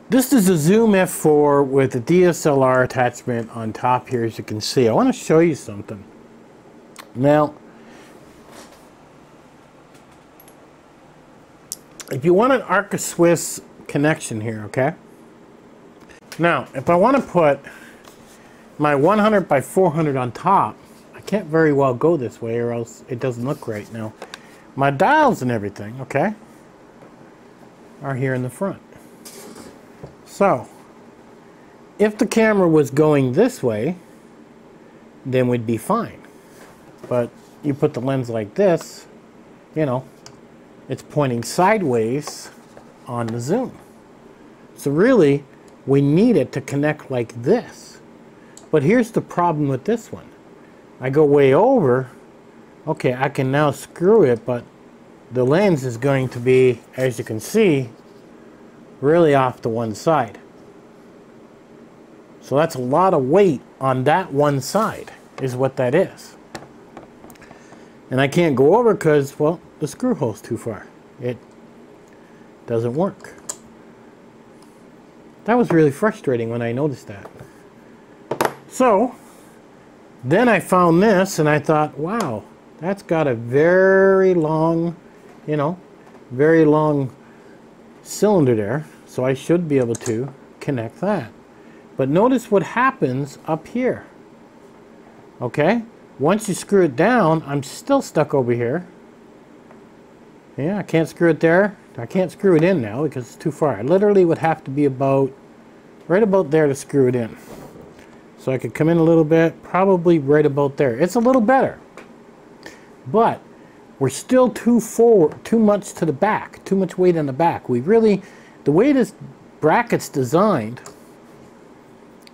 This is a Zoom F4 with a DSLR attachment on top here, as you can see. I want to show you something. Now, if you want an arca Swiss connection here, okay? Now, if I want to put my 100 by 400 on top, I can't very well go this way or else it doesn't look right. Now, my dials and everything, okay, are here in the front. So, if the camera was going this way, then we'd be fine. But you put the lens like this, you know, it's pointing sideways on the zoom. So really, we need it to connect like this. But here's the problem with this one. I go way over, okay, I can now screw it, but the lens is going to be, as you can see, really off to one side. So that's a lot of weight on that one side, is what that is. And I can't go over because, well, the screw hole's too far. It doesn't work. That was really frustrating when I noticed that. So, then I found this and I thought, wow, that's got a very long, you know, very long cylinder there. So I should be able to connect that. But notice what happens up here. Okay? Once you screw it down, I'm still stuck over here. Yeah, I can't screw it there. I can't screw it in now because it's too far. I literally would have to be about, right about there to screw it in. So I could come in a little bit, probably right about there. It's a little better. But we're still too forward, too much to the back, too much weight on the back. We really, the way this bracket's designed,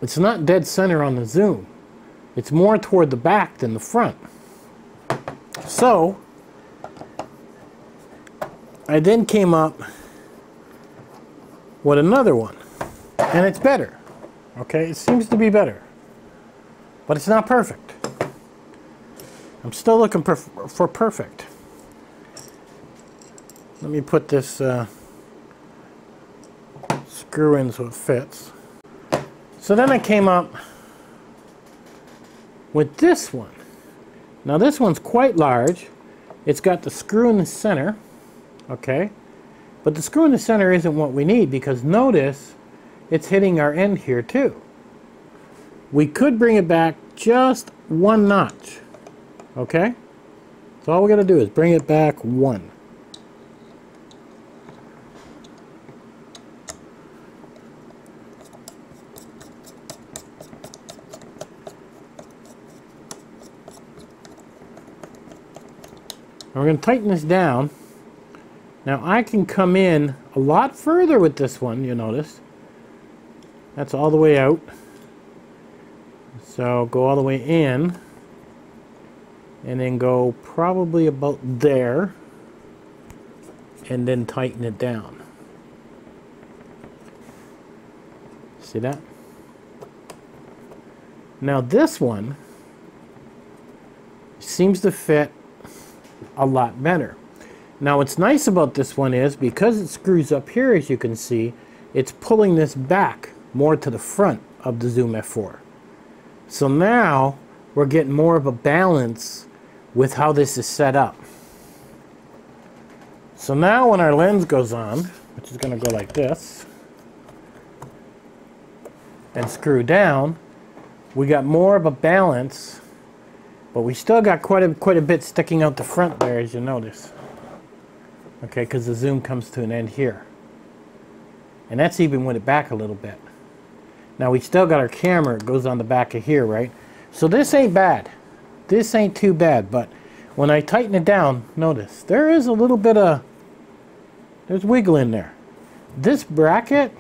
it's not dead center on the zoom. It's more toward the back than the front. So, I then came up with another one. And it's better. Okay, it seems to be better. But it's not perfect. I'm still looking for perfect. Let me put this screw in so it fits. So then I came up with this one. Now this one's quite large. It's got the screw in the center. Okay. But the screw in the center isn't what we need because notice it's hitting our end here too. We could bring it back just one notch. Okay? So all we got to do is bring it back one. We're going to tighten this down. Now I can come in a lot further with this one, you notice. That's all the way out. So go all the way in and then go probably about there and then tighten it down. See that? Now this one seems to fit a lot better. Now what's nice about this one is because it screws up here, as you can see, it's pulling this back more to the front of the Zoom F4. So now we're getting more of a balance with how this is set up. So now when our lens goes on, which is going to go like this, and screw down, we got more of a balance, but we still got quite a bit sticking out the front there, as you notice. Okay, because the zoom comes to an end here. And that's even with it back a little bit. Now we still got our camera, it goes on the back of here, right? So this ain't bad. This ain't too bad, but when I tighten it down, notice, there is a little bit of, there's wiggle in there. This bracket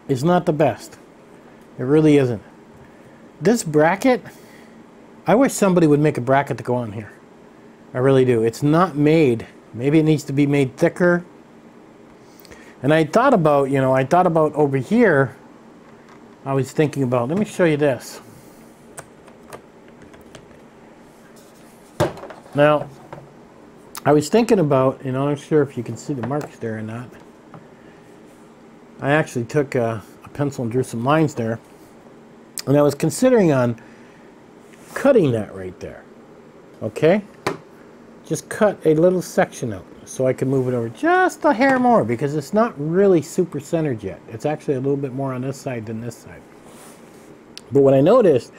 is not the best. It really isn't. This bracket, I wish somebody would make a bracket to go on here. I really do. It's not made. Maybe it needs to be made thicker. And I thought about, you know, I thought about over here, I was thinking about, let me show you this. Now, I was thinking about, you know, I'm not sure if you can see the marks there or not. I actually took a pencil and drew some lines there. And I was considering on cutting that right there. Okay? Just cut a little section out so I can move it over just a hair more, because it's not really super centered yet. It's actually a little bit more on this side than this side. But what I noticed,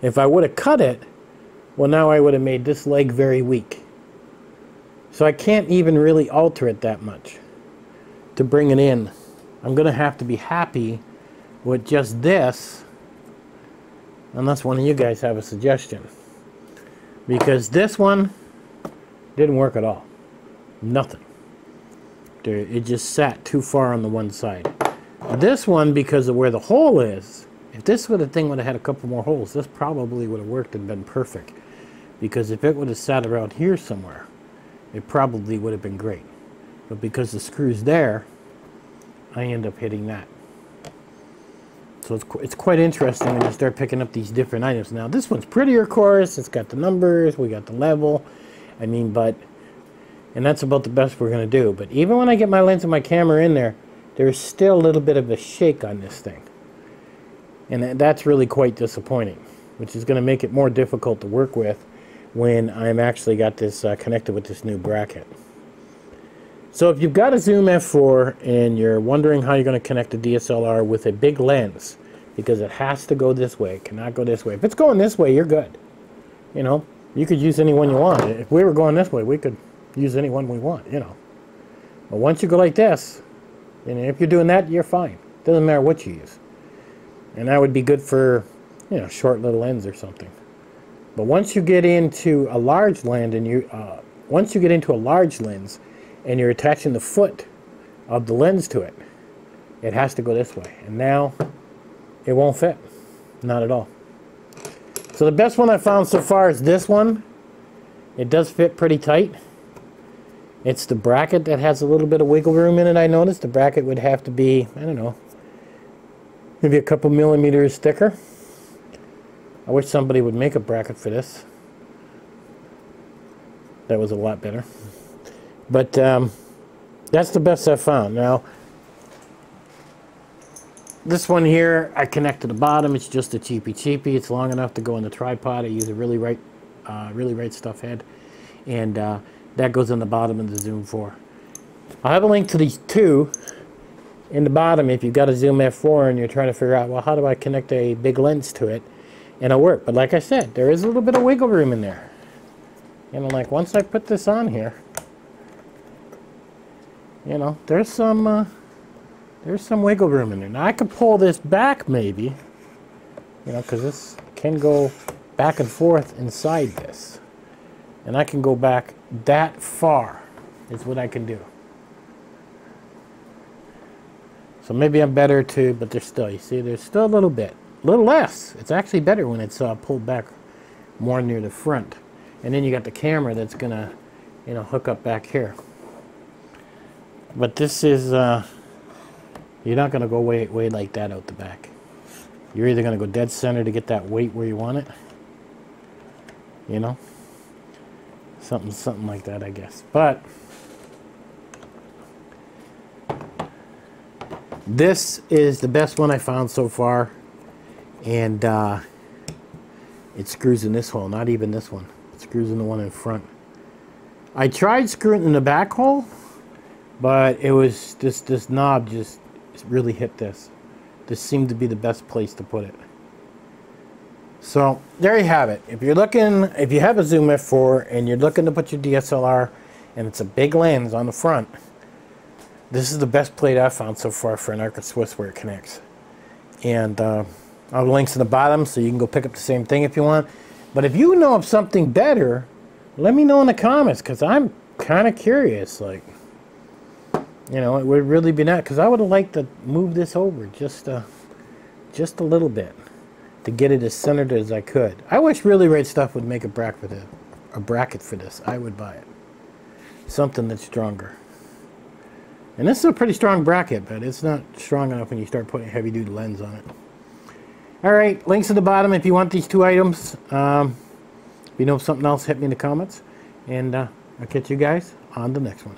if I would have cut it, well, now I would have made this leg very weak. So I can't even really alter it that much to bring it in. I'm going to have to be happy with just this, unless one of you guys have a suggestion. Because this one didn't work at all. Nothing. It just sat too far on the one side. This one, because of where the hole is, if this thing would have had a couple more holes, this probably would have worked and been perfect. Because if it would have sat around here somewhere, it probably would have been great. But because the screw's there, I end up hitting that. So it's quite interesting when you start picking up these different items. Now this one's prettier, of course. It's got the numbers, we got the level. I mean, and that's about the best we're going to do. But even when I get my lens and my camera in there, there's still a little bit of a shake on this thing. And that's really quite disappointing, which is going to make it more difficult to work with when I'm actually got this connected with this new bracket. So if you've got a Zoom F4 and you're wondering how you're going to connect the DSLR with a big lens, because it has to go this way, it cannot go this way. If it's going this way, you're good. You know, you could use any one you want. If we were going this way, we could use any one we want, you know. But once you go like this, and if you're doing that, you're fine. Doesn't matter what you use. And that would be good for, you know, short little ends or something. But once you get into a large lens and you're attaching the foot of the lens to it, it has to go this way. And now it won't fit. Not at all. So the best one I found so far is this one. It does fit pretty tight. It's the bracket that has a little bit of wiggle room in it, I noticed. The bracket would have to be, I don't know, maybe a couple millimeters thicker. I wish somebody would make a bracket for this. That was a lot better. But that's the best I've found. Now, this one here, I connect to the bottom. It's just a cheapy. It's long enough to go in the tripod. I use a really right stuff head. And that goes in the bottom of the Zoom 4. I'll have a link to these two in the bottom if you've got a Zoom F4 and you're trying to figure out, well, how do I connect a big lens to it? And it'll work. But like I said, there is a little bit of wiggle room in there. And like once I put this on here, you know, there's some wiggle room in there. Now I could pull this back maybe, you know, because this can go back and forth inside this. And I can go back that far is what I can do. So maybe I'm better too, but there's still, you see, there's still a little bit. A little less. It's actually better when it's pulled back more near the front. And then you got the camera that's going to, you know, hook up back here. But this is, you're not going to go way like that out the back. You're either going to go dead center to get that weight where you want it. You know? Something like that, I guess. But this is the best one I found so far. And it screws in this hole, not even this one. It screws in the one in front. I tried screwing in the back hole, but it was this knob just really hit this. This seemed to be the best place to put it. So there you have it. If you have a Zoom F4 and you're looking to put your DSLR and it's a big lens on the front, this is the best plate I've found so far for an Arca Swiss where it connects. And I'll have links in the bottom so you can go pick up the same thing if you want. But if you know of something better, let me know in the comments, because I'm kind of curious. Like, you know, it would really be nice, because I would have liked to move this over just a little bit to get it as centered as I could. I wish Really Right Stuff would make a bracket for this. I would buy it. Something that's stronger. And this is a pretty strong bracket, but it's not strong enough when you start putting heavy duty lens on it. Alright, links at the bottom if you want these two items. If you know of something else, hit me in the comments. And I'll catch you guys on the next one.